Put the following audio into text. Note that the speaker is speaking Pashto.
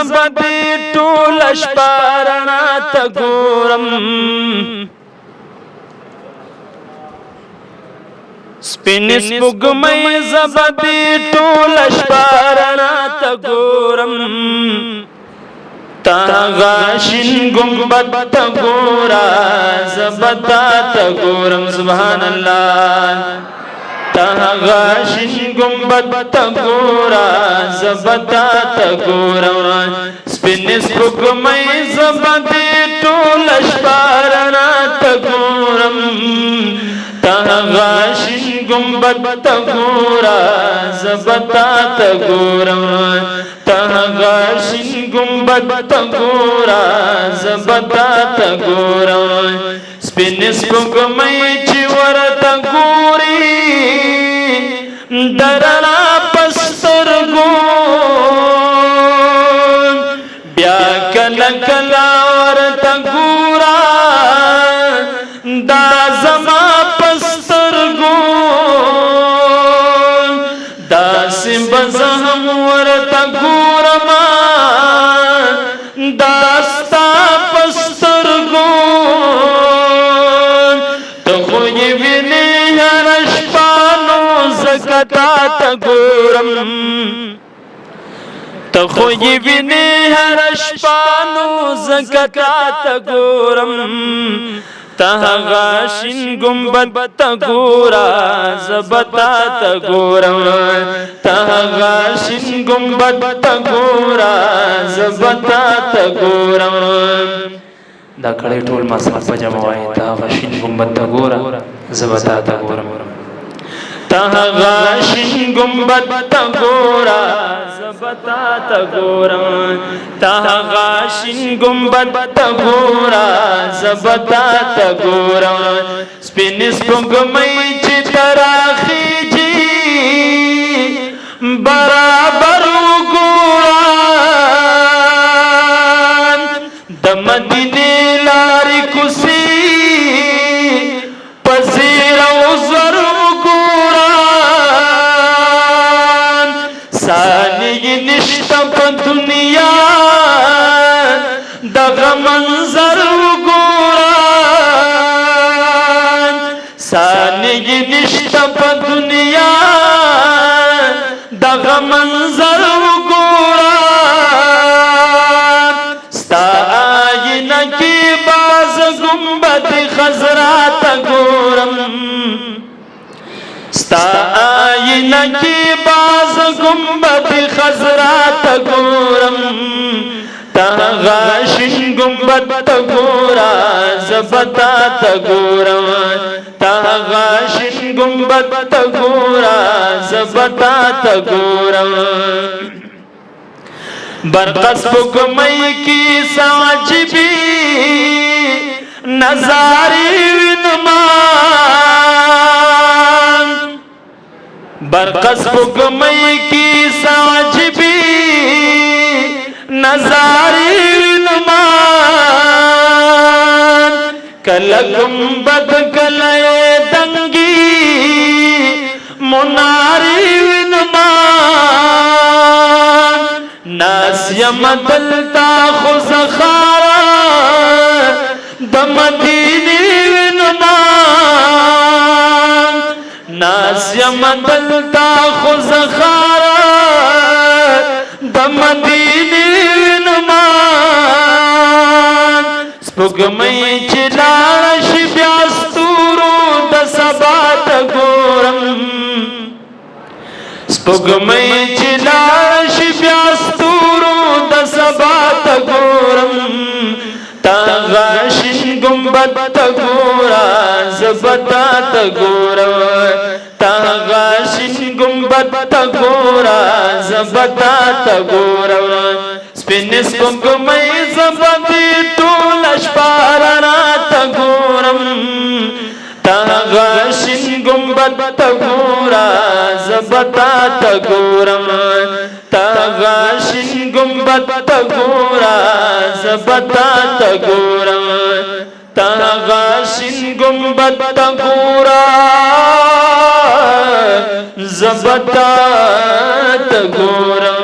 زبدی ټول شپارنا ته ګورم سپین سپوږمۍ زبدی ټول شپارنا ته ګورم تا غاشین گنبد ته ګورا زبتا ته ګورم سبحان الله تا غاشین گنبد ته ګورا زبتا ته ګورم سپین سپوږمۍ زبدی ټول شپارنا ته ګورم تا غاشین گنبد ته ګورا زبتا ته ګورم تا غاشین گنبد ته ګورا زبتا ته ګورم سپین سپوږمۍ چې ورته ګوري درنا پسترګو بیا کله کله ورته ګورا دا زما پسترګو داسې بزهم ورته ګورما داستا پسترګو ته خو یې وینې هره شپه نو زکه تا ته ګورم ته خو یې وینې هره شپه نو زکه تا ته ګورم تا غاشین گنبد ته ګورا زبتا ته ګورم تا غاشین گنبد ته ګورا زبتا ته ګورم دا کړي ټول ما سره په جمع وای تا غاشین گنبد ته ګورا زبتا ته ګورم تا غاشین گنبد ته ګورا زبتا ته ګورم تا غاشین گنبد ته ګورا زبتا ته ګورم سپین سپوږمۍ چې تراخیږي برابر وګورم د مدینې لارې کوڅې په زیر او زر وګورم ثانیې نشته په دنیا دغه منظر وګورم ثانیې نشته په دنیا دغه منظر وګورم ستا آینه کې باز گنبد خضرا ته ګورم ستا آینه کې باز گنبد خضرا ته ګورم تا غاشین گنبد ته ګورا زبتا ته ګورم تا غاشین گنبد ته ګورا زبتا ته ګورم برقص سپوږمۍ کې ساجبي نظارې وینما برقص سپوږمۍ کې ساجبي نظارې وینما کله گنبد کله دنګي منارې وینما ناس یم دلتا خو زخارا د مدینې وینما ناس یم دلتا خو زخارا د مدینې وینما سپوږمۍ چې لاړه شي بیا ستورو د سبا ته ګورم سپوږمۍ چې لاړه شي بیا ستورو د سبا ته ګورم تا غاشین گنبد ته ګورا زبتا ته ګورم تا غاشین گنبد ته ګورا زبتا ته ګورم سپین سپوږمۍ زبدی ټول شپارنا ته ګورم تا غاشین گنبد ته ګورا زبتا ته ګورم تا غاشین گنبد ته ګورا زبتا ته ګورم تا غاشین گنبد ته ګورا زبتا ته ګورم